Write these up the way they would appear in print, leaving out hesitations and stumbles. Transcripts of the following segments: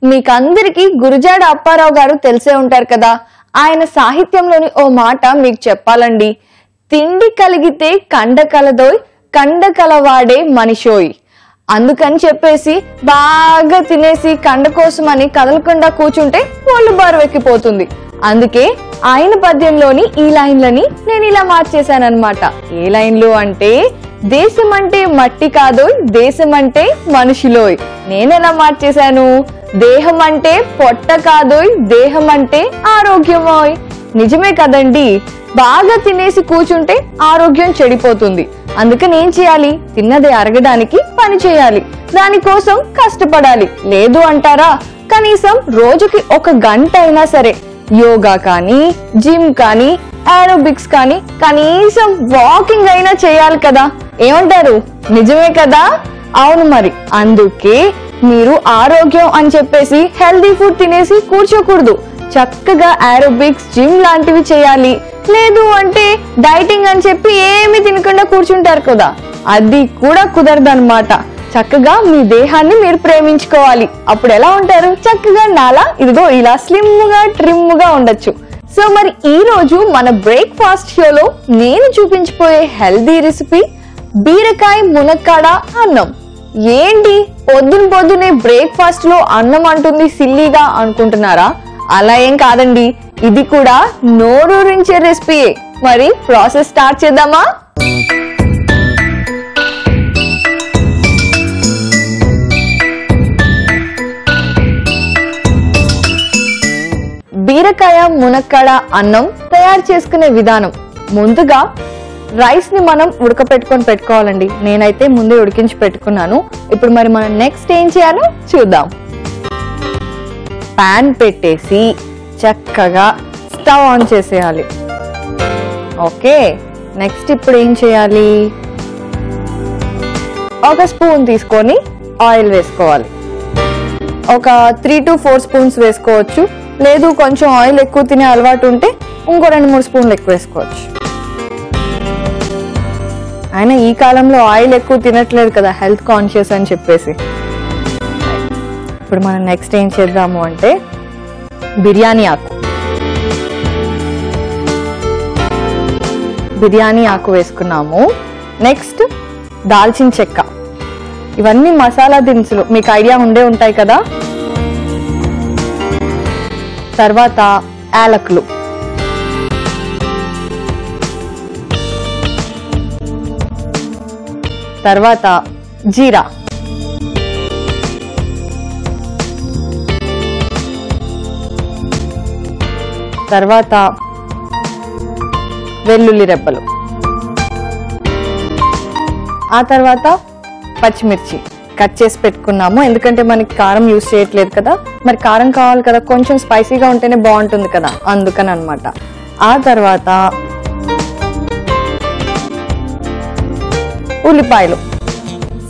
మీకందరికీ గురజాడ అప్పారావు గారు తెలిసే ఉంటారు కదా. ఆయన సాహిత్యంలోని ఓ మాట మీకు చెప్పాలండి. తిండి కలిగితే కండ కలదోయ్, కండ కలవాడే మనిషోయ్. అందుకని చెప్పేసి బాగా తినేసి కండ కోసమని కదలకుండా కూర్చుంటే ఒళ్ళు బరువెక్కిపోతుంది. అందుకే ఆయన పద్యంలోని ఈ లైన్లని నేను ఇలా మార్చేశానన్నమాట. ఏ లైన్లు అంటే, దేశం అంటే మట్టి కాదోయ్, దేశం అంటే మనుషులోయ్. నేనెలా మార్చేశాను, దేహం అంటే పొట్ట కాదోయ్, దేహం అంటే ఆరోగ్యమోయ్. నిజమే కదండి. బాగా తినేసి కూర్చుంటే ఆరోగ్యం చెడిపోతుంది. అందుకని ఏం చేయాలి, తిన్నది అరగడానికి పని చేయాలి, దానికోసం కష్టపడాలి. లేదు అంటారా, కనీసం రోజుకి 1 గంట అయినా సరే యోగా కానీ, జిమ్ కానీ, ఏరోబిక్స్ కానీ, కనీసం వాకింగ్ అయినా చేయాలి కదా. ఏమంటారు, నిజమే కదా? అవును మరి. అందుకే మీరు ఆరోగ్యం అని చెప్పేసి హెల్దీ ఫుడ్ తినేసి కూర్చోకూడదు. చక్కగా ఏరోబిక్స్, జిమ్ లాంటివి చేయాలి. లేదు అంటే డైటింగ్ అని చెప్పి ఏమి తినకుండా కూర్చుంటారు కదా, అది కూడా కుదరదన్నమాట. చక్కగా మీ దేహాన్ని మీరు ప్రేమించుకోవాలి. అప్పుడు ఎలా ఉంటారు, చక్కగా నాలా ఇదిగో ఇలా స్లిమ్ గా ట్రిమ్ గా ఉండొచ్చు. సో మరి ఈ రోజు మన బ్రేక్ఫాస్ట్ షోలో నేను చూపించిపోయే హెల్దీ రెసిపీ బీరకాయ మునక్కాడ అన్నం. ఏంటి పొద్దునే బ్రేక్ఫాస్ట్ లో అన్నం అంటుంది సిల్లీగా అనుకుంటున్నారా? అలా ఏం కాదండి, ఇది కూడా నోరూరించే రెసిపీయే. మరి ప్రాసెస్ స్టార్ట్ చేద్దామా? బీరకాయ మునక్కాడ అన్నం తయారు చేసుకునే విధానం. ముందుగా రైస్ ని మనం పెట్టుకోవాలండి. నేనైతే ముందే ఉడికించి పెట్టుకున్నాను. ఇప్పుడు మరి మనం నెక్స్ట్ ఏం చేయాలో చూద్దాం. పాన్ పెట్టేసి చక్కగా స్టవ్ ఆన్ చేసేయాలి. ఓకే, నెక్స్ట్ ఇప్పుడు ఏం చేయాలి, 1 స్పూన్ తీసుకొని ఆయిల్ వేసుకోవాలి. ఒక 3 to 4 స్పూన్స్ వేసుకోవచ్చు. లేదు కొంచెం ఆయిల్ ఎక్కువ తినే అలవాటు ఉంటే ఇంకో 2-3 స్పూన్లు ఎక్కువ వేసుకోవచ్చు. ఆయన ఈ కాలంలో ఆయిల్ ఎక్కువ తినట్లేదు కదా, హెల్త్ కాన్షియస్ అని చెప్పేసి. ఇప్పుడు మనం నెక్స్ట్ ఏం చేద్దాము అంటే బిర్యానీ ఆకు వేసుకున్నాము. నెక్స్ట్ దాల్చిన చెక్క. ఇవన్నీ మసాలా దినుసులు, మీకు ఐడియా ఉండే ఉంటాయి కదా. తర్వాత యాలకులు, తర్వాత జీరా, తర్వాత వెల్లుల్లి రెబ్బలు, ఆ తర్వాత పచ్చిమిర్చి కట్ చేసి పెట్టుకున్నాము. ఎందుకంటే మనకి కారం యూజ్ చేయట్లేదు కదా, మరి కారం కావాలి కదా, కొంచెం స్పైసీగా ఉంటేనే బాగుంటుంది కదా, అందుకని అన్నమాట. ఆ తర్వాత ఉల్లిపాయలు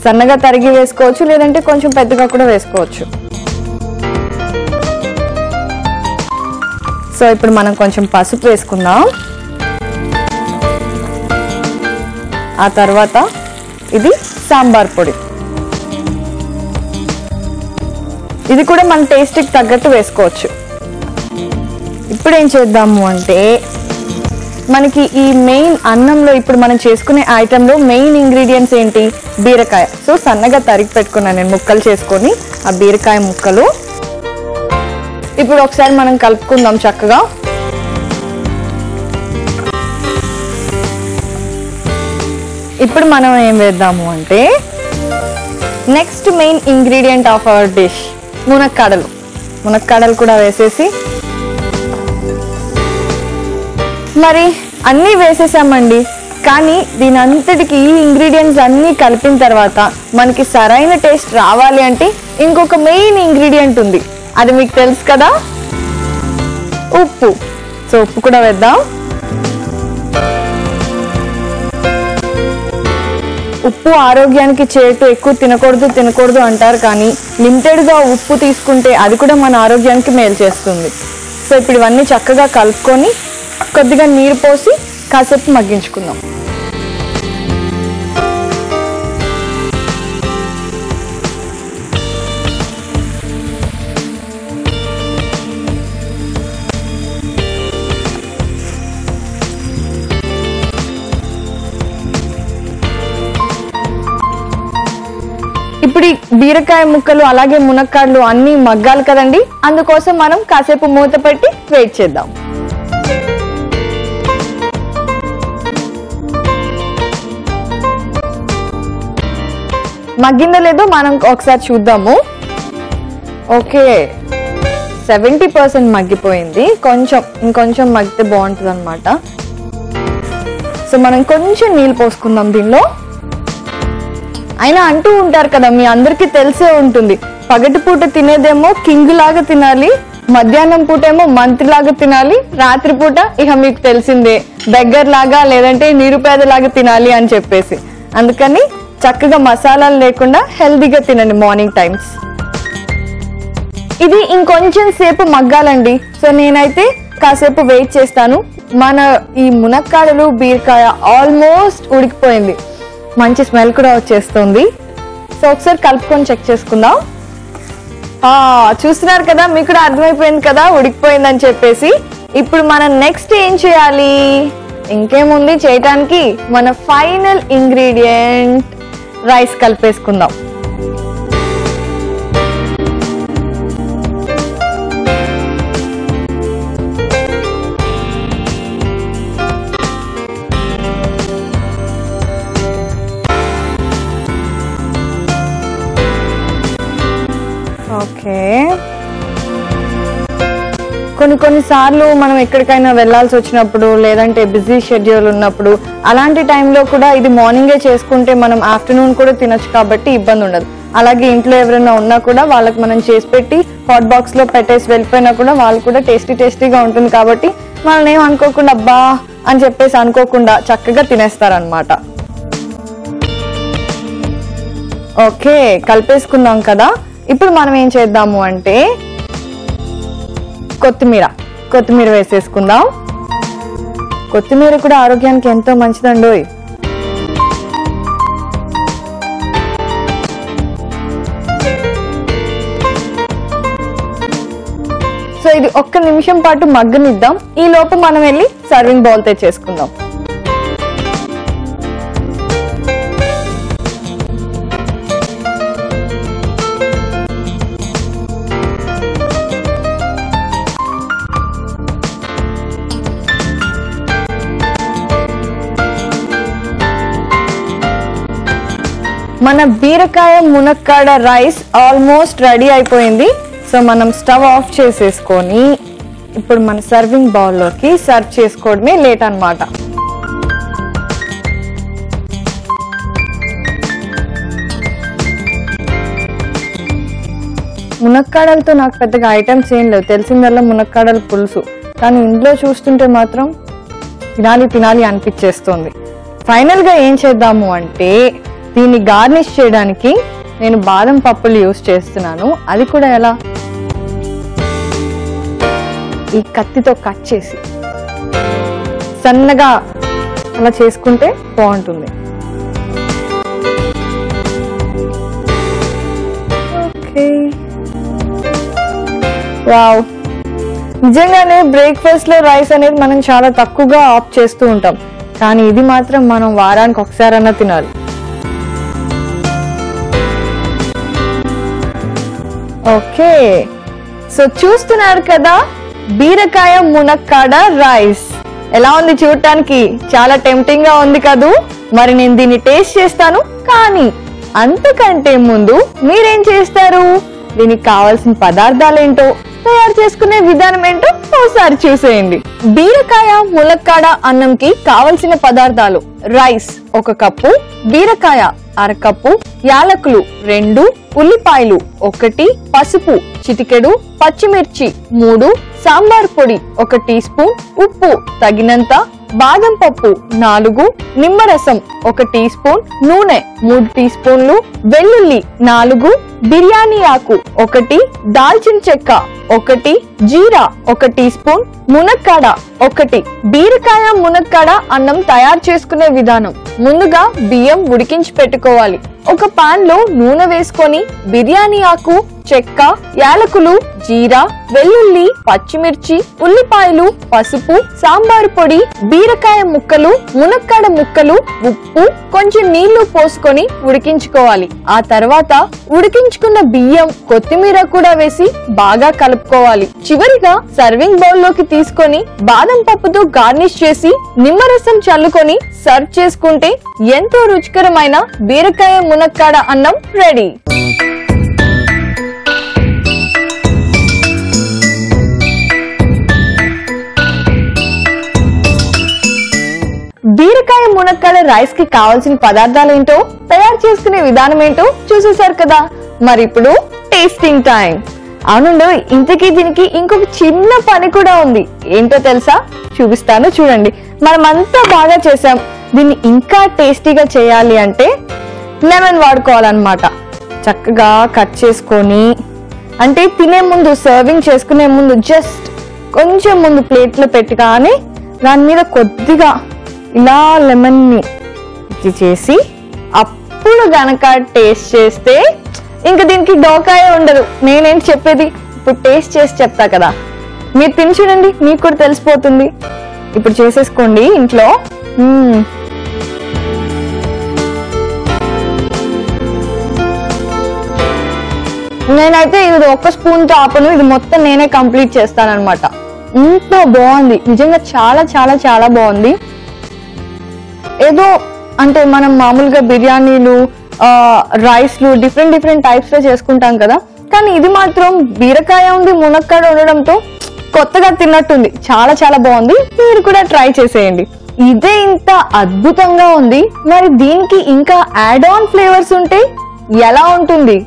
సన్నగా తరిగి వేసుకోవచ్చు, లేదంటే కొంచెం పెద్దగా కూడా వేసుకోవచ్చు. సో ఇప్పుడు మనం కొంచెం పసుపు వేసుకుందాం. ఆ తర్వాత ఇది సాంబార్ పొడి, ఇది కూడా మన టేస్ట్కి తగ్గట్టు వేసుకోవచ్చు. ఇప్పుడు ఏం చేద్దాము అంటే, మనకి ఈ మెయిన్ అన్నంలో ఇప్పుడు మనం చేసుకునే ఐటెంలో మెయిన్ ఇంగ్రీడియంట్స్ ఏంటి, బీరకాయ. సో సన్నగా తరిగి పెట్టుకున్నాను నేను ముక్కలు చేసుకొని, ఆ బీరకాయ ముక్కలు ఇప్పుడు ఒకసారి మనం కలుపుకుందాం చక్కగా. ఇప్పుడు మనం ఏం వేద్దాము అంటే, next main ingredient of our dish మునక్కాడలు కూడా వేసేసి, మరి అన్నీ వేసేసామండి. కానీ దీని అంతటికి ఈ ఇంగ్రీడియంట్స్ అన్నీ కలిపిన తర్వాత మనకి సరైన టేస్ట్ రావాలి అంటే ఇంకొక మెయిన్ ఇంగ్రీడియంట్ ఉంది, అది మీకు తెలుసు కదా, ఉప్పు. సో ఉప్పు కూడా వేద్దాం. ఉప్పు ఆరోగ్యానికి చేటు, ఎక్కువ తినకూడదు అంటారు, కానీ లిమిటెడ్గా ఉప్పు తీసుకుంటే అది కూడా మన ఆరోగ్యానికి మేలు చేస్తుంది. సో ఇప్పుడు ఇవన్నీ చక్కగా కలుపుకొని కొద్దిగా నీరు పోసి కాసేపు మగ్గించుకుందాం. ఇప్పుడు ఈ బీరకాయ ముక్కలు అలాగే మునక్కాడలు అన్ని మగ్గాలి కదండి, అందుకోసం మనం కాసేపు మూత పెట్టి వెయిట్ చేద్దాం. మగ్గిందో లేదో మనం ఒకసారి చూద్దాము. ఓకే, 70% మగ్గిపోయింది. ఇంకొంచెం మగ్గితే బాగుంటుంది అనమాట. సో మనం కొంచెం నీళ్ళు పోసుకుందాం దీనిలో. అయినా అంటూ ఉంటారు కదా, మీ అందరికీ తెలిసే ఉంటుంది, పగటి పూట తినేదేమో కింగ్ లాగా తినాలి, మధ్యాహ్నం పూట ఏమో మంత్రి లాగా తినాలి, రాత్రి పూట ఇక మీకు తెలిసిందే బెగ్గర్ లాగా లేదంటే నిరుపేద లాగా తినాలి అని చెప్పేసి. అందుకని చక్కగా మసాలాలు లేకుండా హెల్దీగా తినండి మార్నింగ్ టైమ్స్. ఇది ఇంకొంచెం సేపు మగ్గాలండి. సో నేనైతే కాసేపు వెయిట్ చేస్తాను. మన ఈ మునక్కాడలు బీరకాయ ఆల్మోస్ట్ ఉడికిపోయింది, మంచి స్మెల్ కూడా వచ్చేస్తుంది. సో ఒకసారి కలుపుకొని చెక్ చేసుకుందాం. చూస్తున్నారు కదా, మీకు కూడా అర్థమైపోయింది కదా ఉడికిపోయిందని చెప్పేసి. ఇప్పుడు మనం నెక్స్ట్ ఏం చేయాలి? ఇంకేముంది చేయటానికి, మన ఫైనల్ ఇంగ్రీడియంట్ రైస్ కలిపేసుకుందాం. ఓకే, కొన్నిసార్లు మనం ఎక్కడికైనా వెళ్ళాల్సి వచ్చినప్పుడు లేదంటే బిజీ షెడ్యూల్ ఉన్నప్పుడు అలాంటి టైంలో కూడా ఇది మార్నింగే చేసుకుంటే మనం ఆఫ్టర్నూన్ కూడా తినొచ్చు కాబట్టి ఇబ్బంది ఉండదు. అలాగే ఇంట్లో ఎవరైనా ఉన్నా కూడా వాళ్ళకి మనం చేసి పెట్టి హాట్ బాక్స్ లో పెట్టేసి వెళ్ళిపోయినా కూడా వాళ్ళు కూడా టేస్టీగా ఉంటుంది కాబట్టి వాళ్ళని ఏం అనుకోకుండా అబ్బా అని చెప్పేసి అనుకోకుండా చక్కగా తినేస్తారనమాట. ఓకే, కలిపేసుకున్నాం కదా. ఇప్పుడు మనం ఏం చేద్దాము అంటే కొత్తిమీర వేసేసుకుందాం. కొత్తిమీర కూడా ఆరోగ్యానికి ఎంతో మంచిదండి. సో ఇది ఒక్క నిమిషం పాటు మగ్గనిద్దాం. ఈ లోపు మనం వెళ్ళి సర్వింగ్ బౌల్ తెచ్చేసుకుందాం. మన బీరకాయ మునక్కాడ రైస్ ఆల్మోస్ట్ రెడీ అయిపోయింది. సో మనం స్టవ్ ఆఫ్ చేసేసుకొని ఇప్పుడు మన సర్వింగ్ బౌల్లోకి సర్వ్ చేసుకోవడమే లేట్ అన్నమాట. మునక్కాడలతో నాకు పెద్దగా ఐటమ్స్ ఏం లేవు, తెలిసిందల్లా మునక్కాడల పులుసు. కానీ ఇంట్లో చూస్తుంటే మాత్రం తినాలి అనిపించేస్తుంది. ఫైనల్ గా ఏం చేద్దాము అంటే దీన్ని గార్నిష్ చేయడానికి నేను బాదం పప్పులు యూస్ చేస్తున్నాను. అది కూడా ఎలా, ఈ కత్తితో కట్ చేసి సన్నగా అలా చేసుకుంటే బాగుంటుంది. ఓకే, వావ్, నిజంగానే బ్రేక్ఫాస్ట్ లో రైస్ అనేది మనం చాలా తక్కువగా ఆప్ట్ చేస్తూ ఉంటాం, కానీ ఇది మాత్రం మనం వారానికి ఒకసారన్నా తినాలి. ఓకే, సో చూస్తున్నారు కదా బీరకాయ మునక్కాడ రైస్ ఎలా ఉంది చూడటానికి, చాలా టెంప్టింగ్ గా ఉంది కదూ. మరి నేను దీన్ని టేస్ట్ చేస్తాను, కానీ అంతకంటే ముందు మీరేం చేస్తారు, దీనికి కావాల్సిన పదార్థాలు ఏంటో తయారు చేసుకునే విధానం ఏంటో ఒకసారి చూసేయండి. బీరకాయ ములక్కాడ అన్నంకి కావలసిన పదార్థాలు: రైస్ 1 కప్పు, బీరకాయ 1/2 కప్పు, యాలకులు 2, ఉల్లిపాయలు 1, పసుపు చిటికెడు, పచ్చిమిర్చి 3, సాంబార్ పొడి 1 టీ స్పూన్, ఉప్పు తగినంత, బాదం పప్పు 4, నిమ్మరసం 1 టీ స్పూన్, నూనె 3 టీ స్పూన్లు, వెల్లుల్లి 4, బిర్యానీ ఆకు 1, దాల్చిన చెక్క 1, జీరా 1 టీ స్పూన్, మునక్కాడ 1. బీరకాయ మునక్కాడ అన్నం తయారు చేసుకునే విధానం. ముందుగా బియ్యం ఉడికించి పెట్టుకోవాలి. ఒక పాన్ లో నూనె వేసుకొని బిర్యానీ ఆకు, చెక్క, యాలకులు, జీరా, వెల్లుల్లి, పచ్చిమిర్చి, ఉల్లిపాయలు, పసుపు, సాంబారు పొడి, బీరకాయ ముక్కలు, మునక్కాడ ముక్కలు, ఉప్పు, కొంచెం నీళ్లు పోసుకొని ఉడికించుకోవాలి. ఆ తర్వాత ఉడికించుకున్న బియ్యం, కొత్తిమీర కూడా వేసి బాగా కలుపుకోవాలి. చివరిగా సర్వింగ్ బౌల్ లోకి తీసుకొని బాదం పప్పుతో గార్నిష్ చేసి నిమ్మరసం చల్లుకొని సర్వ్ చేసుకుంటే ఎంతో రుచికరమైన బీరకాయ మునక్కాడ అన్నం రెడీ. బీరకాయ మునక్కాడ రైస్ కి కావాల్సిన పదార్థాలు ఏంటో, తయారు చేసుకునే విధానం ఏంటో చూసేశారు కదా. మరి ఇప్పుడు టేస్టింగ్ టైం. అవునండి, ఇంతకీ దీనికి ఇంకొక చిన్న పని కూడా ఉంది. ఏంటో తెలుసా? చూపిస్తాను చూడండి. మనమంతా బాగా చేసాం. దీన్ని ఇంకా టేస్టీగా చేయాలి అంటే లెమన్ వాడుకోవాలన్నమాట. చక్కగా కట్ చేసుకొని, అంటే తినే ముందు, సర్వింగ్ చేసుకునే ముందు జస్ట్ కొంచెం ముందు ప్లేట్లో పెట్టుగానే దాని మీద కొద్దిగా ఇలా లెమన్ ని చేసి అప్పుడు గనక టేస్ట్ చేస్తే ఇంకా దీనికి డోకాయే ఉండదు. నేనేంటి చెప్పేది, ఇప్పుడు టేస్ట్ చేసి చెప్తా కదా, మీరు తిని చూడండి, మీకు కూడా తెలిసిపోతుంది. ఇప్పుడు చేసేసుకోండి ఇంట్లో. నేనైతే ఇది 1 స్పూన్ తో ఆపను, ఇది మొత్తం నేనే కంప్లీట్ చేస్తానన్నమాట. ఇంత బాగుంది, నిజంగా చాలా చాలా చాలా బాగుంది. ఏదో అంటే మనం మామూలుగా బిర్యానీలు, రైస్లు డిఫరెంట్ టైప్స్ లో చేసుకుంటాం కదా, కానీ ఇది మాత్రం బీరకాయ ఉంది, మునక్కాడ ఉండడంతో కొత్తగా తిన్నట్టుంది. చాలా చాలా బాగుంది. మీరు కూడా ట్రై చేసేయండి. ఇదే ఇంత అద్భుతంగా ఉంది, మరి దీనికి ఇంకా యాడ్ ఆన్ ఫ్లేవర్స్ ఉంటే ఎలా ఉంటుంది?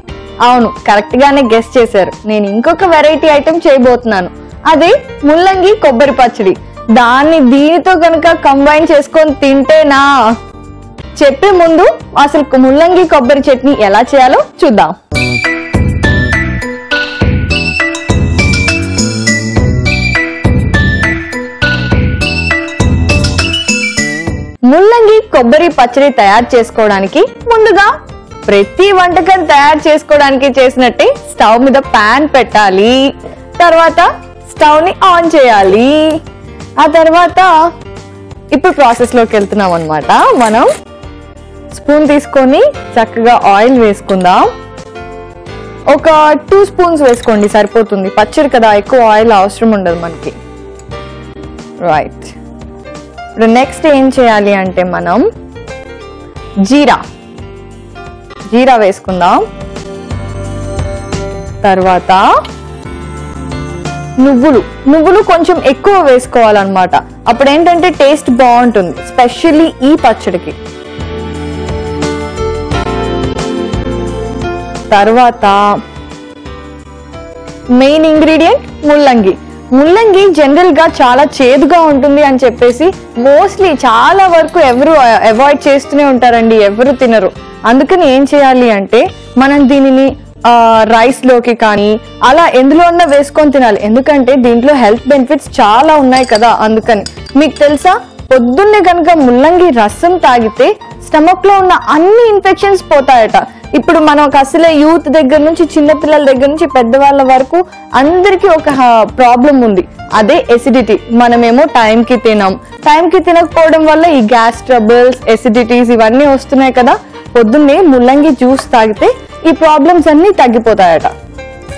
అవును, కరెక్ట్ గానే గెస్ చేశారు. నేను ఇంకొక వెరైటీ ఐటమ్ చేయబోతున్నాను. అదే ముల్లంగి కొబ్బరి పచ్చడి. దాన్ని దీనితో కనుక కంబైన్ చేసుకొని తింటేనా, చెప్పే ముందు అసలు ముల్లంగి కొబ్బరి చట్నీ ఎలా చేయాలో చూద్దాం. ముల్లంగి కొబ్బరి పచ్చడి తయారు చేసుకోవడానికి ముందుగా ప్రతి వంటకం తయారు చేసుకోవడానికి చేసినట్టే స్టవ్ మీద ప్యాన్ పెట్టాలి. తర్వాత స్టవ్ ని ఆన్ చేయాలి. ఆ తర్వాత ఇప్పుడు ప్రాసెస్ లోకి వెళ్తున్నాం అన్నమాట. మనం స్పూన్ తీసుకొని చక్కగా ఆయిల్ వేసుకుందాం. ఒక 2 స్పూన్స్ వేసుకోండి, సరిపోతుంది. పచ్చడి కదా, ఎక్కువ ఆయిల్ అవసరం ఉండదు మనకి. రైట్. ఇప్పుడు నెక్స్ట్ ఏం చేయాలి అంటే మనం జీరా వేసుకుందాం. తర్వాత నువ్వులు కొంచెం ఎక్కువ వేసుకోవాలన్నమాట. అప్పుడు ఏంటంటే టేస్ట్ బాగుంటుంది, స్పెషల్లీ ఈ పచ్చడికి. తర్వాత మెయిన్ ఇంగ్రీడియంట్ ముల్లంగి జనరల్ గా చాలా చేదుగా ఉంటుంది అని చెప్పేసి మోస్ట్లీ చాలా వరకు ఎవరు అవాయిడ్ చేస్తూనే ఉంటారండి, ఎవరు తినరు. అందుకని ఏం చేయాలి అంటే మనం దీనిని రైస్ లోకి కానీ అలా ఎందులో ఉన్నా వేసుకొని తినాలి. ఎందుకంటే దీంట్లో హెల్త్ బెనిఫిట్స్ చాలా ఉన్నాయి కదా. అందుకని మీకు తెలుసా, పొద్దున్నే కనుక ముల్లంగి రసం తాగితే స్టమక్ లో ఉన్న అన్ని ఇన్ఫెక్షన్స్ పోతాయట. ఇప్పుడు మనకు అసలే యూత్ దగ్గర నుంచి, చిన్నపిల్లల దగ్గర నుంచి పెద్దవాళ్ళ వరకు అందరికీ ఒక ప్రాబ్లం ఉంది, అదే ఎసిడిటీ. మనమేమో టైంకి తినకపోవడం వల్ల ఈ గ్యాస్ ట్రబుల్స్, ఎసిడిటీస్ ఇవన్నీ వస్తున్నాయి కదా. పొద్దున్నే ముల్లంగి జ్యూస్ తాగితే ఈ ప్రాబ్లమ్స్ అన్ని తగ్గిపోతాయట.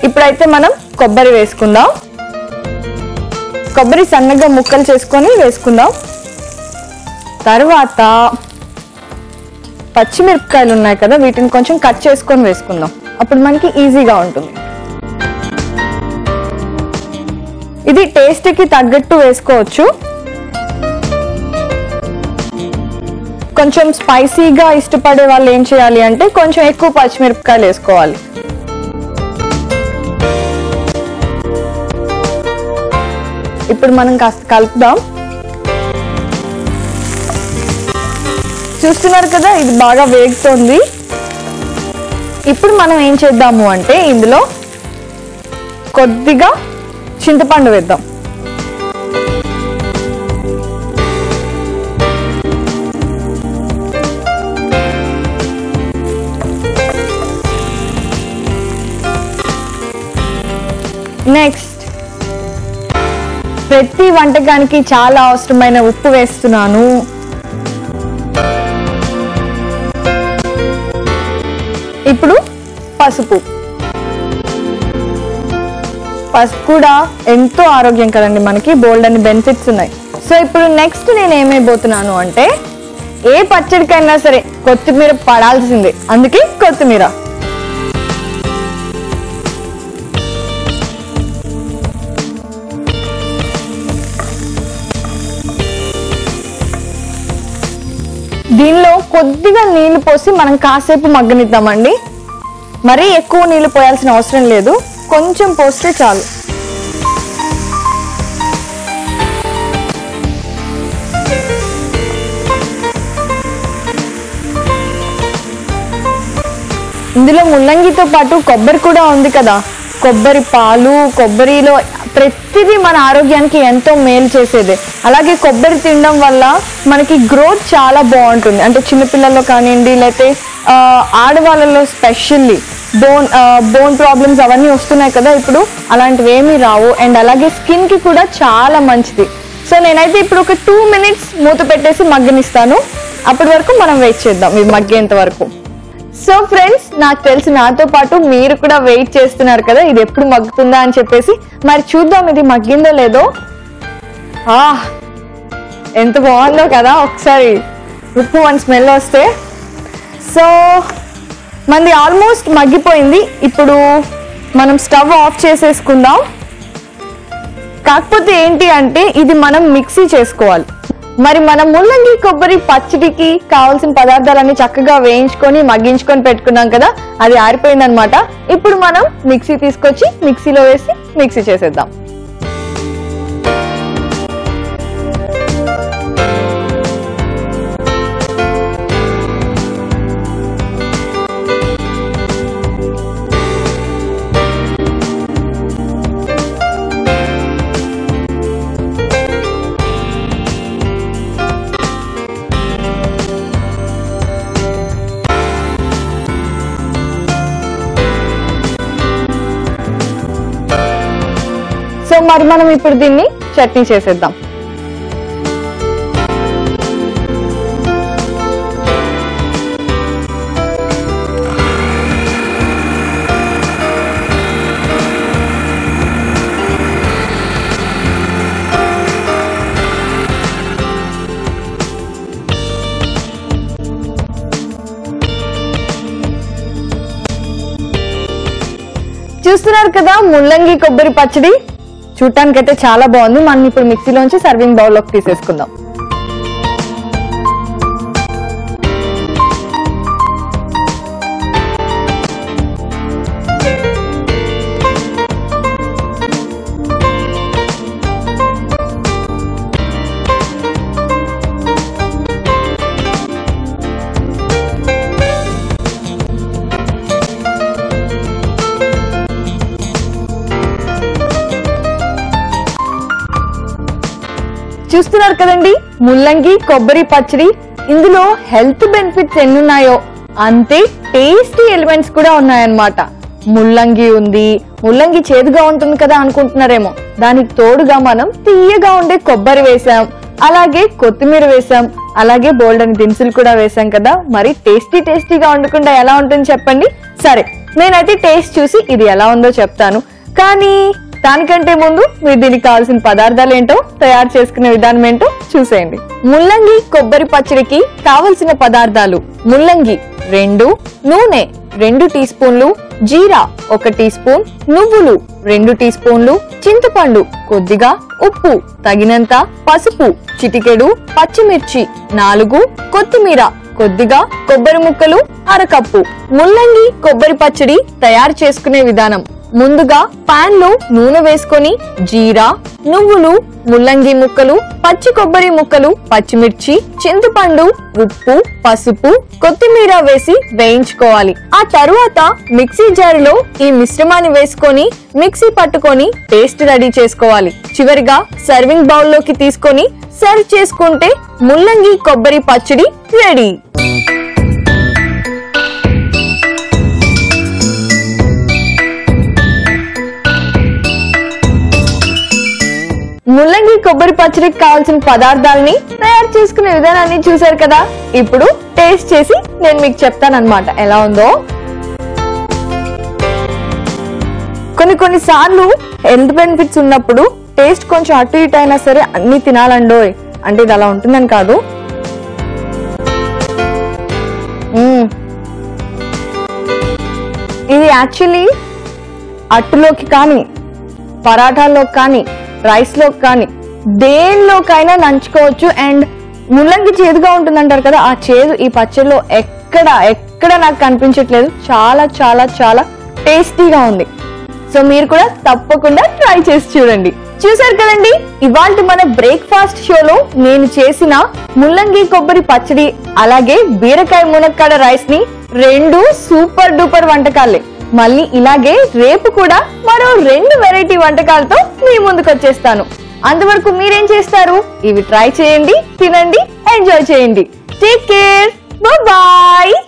ఇప్పుడైతే మనం కొబ్బరి వేసుకుందాం. కొబ్బరి సన్నగా ముక్కలు చేసుకొని వేసుకుందాం. తర్వాత పచ్చిమిరపకాయలు ఉన్నాయి కదా, వీటిని కొంచెం కట్ చేసుకొని వేసుకుందాం. అప్పుడు మనకి ఈజీగా ఉంటుంది. ఇది టేస్ట్ కి తగ్గట్టు వేసుకోవచ్చు. కొంచెం స్పైసీగా ఇష్టపడే వాళ్ళు ఏం చేయాలి అంటే కొంచెం ఎక్కువ పచ్చిమిరపకాయలు వేసుకోవాలి. ఇప్పుడు మనం కాస్త కలుపుదాం. చూస్తున్నారు కదా, ఇది బాగా వేగుతోంది. ఇప్పుడు మనం ఏం చేద్దాము అంటే ఇందులో కొద్దిగా చింతపండు వేద్దాం. నెక్స్ట్ ప్రతి వంటకానికి చాలా అవసరమైన ఉప్పు వేస్తున్నాను. ఇప్పుడు పసుపు. పసుపు కూడా ఎంతో ఆరోగ్యం కదండి, మనకి బోల్డ్ అని బెనిఫిట్స్ ఉన్నాయి. సో ఇప్పుడు నెక్స్ట్ నేను ఏమైపోతున్నాను అంటే, ఏ పచ్చడికైనా సరే కొత్తిమీర పడాల్సిందే, అందుకే కొత్తిమీర. దీనిలో కొద్దిగా నీళ్లు పోసి మనం కాసేపు మగ్గనిద్దామండి. మరీ ఎక్కువ నీళ్లు పోయాల్సిన అవసరం లేదు, కొంచెం పోస్తే చాలు. ఇందులో ముల్లంగితో పాటు కొబ్బరి కూడా ఉంది కదా, కొబ్బరి పాలు, కొబ్బరిలో ప్రతిదీ మన ఆరోగ్యానికి ఎంతో మేలు చేసేదే. అలాగే కొబ్బరి తినడం వల్ల మనకి గ్రోత్ చాలా బాగుంటుంది. అంటే చిన్నపిల్లల్లో కానివ్వండి, లేకపోతే ఆడవాళ్ళలో స్పెషల్లీ బోన్ ప్రాబ్లమ్స్ అవన్నీ వస్తున్నాయి కదా ఇప్పుడు, అలాంటివి ఏమీ రావు. అండ్ అలాగే స్కిన్కి కూడా చాలా మంచిది. సో నేనైతే ఇప్పుడు ఒక 2 minutes మూత పెట్టేసి మగ్గనిస్తాను. అప్పటి వరకు మనం వెయిట్ చేద్దాం ఇది మగ్గేంత వరకు. సో ఫ్రెండ్స్, నాకు తెలిసి నాతో పాటు మీరు కూడా వెయిట్ చేస్తున్నారు కదా ఇది ఎప్పుడు మగ్గుతుందా అని చెప్పేసి. మరి చూద్దాం ఇది మగ్గిందో లేదో. ఎంత బాగుందో కదా, ఒకసారి ఉప్పు మన స్మెల్ వస్తే. సో మనది ఆల్మోస్ట్ మగ్గిపోయింది. ఇప్పుడు మనం స్టవ్ ఆఫ్ చేసేసుకుందాం. కాకపోతే ఏంటి అంటే ఇది మనం మిక్సీ చేసుకోవాలి. మరి మనం ముల్లంగి కొబ్బరి పచ్చడికి కావాల్సిన పదార్థాలన్నీ చక్కగా వేయించుకొని మగ్గించుకొని పెట్టుకున్నాం కదా, అది ఆరిపోయింది అనమాట. ఇప్పుడు మనం మిక్సీ తీసుకొచ్చి మిక్సీలో వేసి మిక్సీ చేసేద్దాం. సో మరి మనం ఇప్పుడు దీన్ని చట్నీ చేసేద్దాం. చూస్తున్నారు కదా ముల్లంగి కొబ్బరి పచ్చడి, చూడటానికైతే చాలా బాగుంది. మనం ఇప్పుడు మిక్సీలోంచి సర్వింగ్ బౌల్లోకి తీసేసుకుందాం. చూస్తున్నారు కదండి ముల్లంగి కొబ్బరి పచ్చడి. ఇందులో హెల్త్ బెనిఫిట్స్ ఎన్నున్నాయో అంతే టేస్టీ ఎలిమెంట్స్ కూడా ఉన్నాయన్నమాట. ముల్లంగి ఉంది, ముల్లంగి చేదుగా ఉంటుంది కదా అనుకుంటున్నారేమో, దానికి తోడుగా మనం తీయగా ఉండే కొబ్బరి వేసాం, అలాగే కొత్తిమీర వేసాం, అలాగే బోల్డ్ అని దినుసులు కూడా వేసాం కదా. మరి టేస్టీగా ఉండకుండా ఎలా ఉంటుంది చెప్పండి. సరే, నేనైతే టేస్ట్ చూసి ఇది ఎలా ఉందో చెప్తాను. కానీ దానికంటే ముందు మీరు దీనికి కావాల్సిన పదార్థాలు ఏంటో, తయారు చేసుకునే విధానం ఏంటో చూసేయండి. ముల్లంగి కొబ్బరి పచ్చడికి కావలసిన పదార్థాలు: ముల్లంగి 2, నూనె 2 టీ స్పూన్లు, జీరా 1 టీ స్పూన్, నువ్వులు 2 టీ స్పూన్లు, చింతపండు కొద్దిగా, ఉప్పు తగినంత, పసుపు చిటికెడు, పచ్చిమిర్చి 4, కొత్తిమీర కొద్దిగా, కొబ్బరి ముక్కలు 1/2 కప్పు. ముల్లంగి కొబ్బరి పచ్చడి తయారు చేసుకునే విధానం: ముందుగా పాన్ లో నూనె వేసుకొని జీరా, నువ్వులు, ముల్లంగి ముక్కలు, పచ్చి కొబ్బరి ముక్కలు, పచ్చిమిర్చి, చింతపండు, ఉప్పు, పసుపు, కొత్తిమీర వేసి వేయించుకోవాలి. ఆ తరువాత మిక్సీ జారులో ఈ మిశ్రమాన్ని వేసుకొని మిక్సీ పట్టుకొని పేస్ట్ రెడీ చేసుకోవాలి. చివరిగా సర్వింగ్ బౌల్ లోకి తీసుకొని సర్వ్ చేసుకుంటే ముల్లంగి కొబ్బరి పచ్చడి రెడీ. ముల్లంగి కొబ్బరి పచ్చడికి కావాల్సిన పదార్థాలని తయారు చేసుకునే విధానాన్ని చూసారు కదా. ఇప్పుడు టేస్ట్ చేసి నేను మీకు చెప్తానన్నమాట ఎలా ఉందో. కొన్ని సార్లు హెల్త్ బెనిఫిట్స్ ఉన్నప్పుడు టేస్ట్ కొంచెం అటు ఇటు అయినా సరే అన్ని తినాలండోయ్, అంటే ఇది అలా ఉంటుందని కాదు. ఇది యాక్చువల్లీ అట్టులోకి కానీ, పరాఠాల్లోకి కానీ, రైస్ లోకి కానీ, దేనిలోకైనా నంచుకోవచ్చు. అండ్ ముల్లంగి చేదుగా ఉంటుందంటారు కదా, ఆ చేదు ఈ పచ్చడిలో ఎక్కడ నాకు కనిపించట్లేదు. చాలా చాలా చాలా టేస్టీగా ఉంది. సో మీరు కూడా తప్పకుండా ట్రై చేసి చూడండి. చూసారు కదండి, ఇవాళ మన బ్రేక్ఫాస్ట్ షోలో నేను చేసిన ముల్లంగి కొబ్బరి పచ్చడి అలాగే బీరకాయ మునక్కాడ రైస్ ని రెండు సూపర్ డూపర్ వంటకాలే. మళ్ళీ ఇలాగే రేపు కూడా మరో 2 వెరైటీ వంటకాలతో మీ ముందుకు వచ్చేస్తాను. అంతవరకు మీరేం చేస్తారు? ఇవి ట్రై చేయండి, తినండి, ఎంజాయ్ చేయండి. Take care, bye.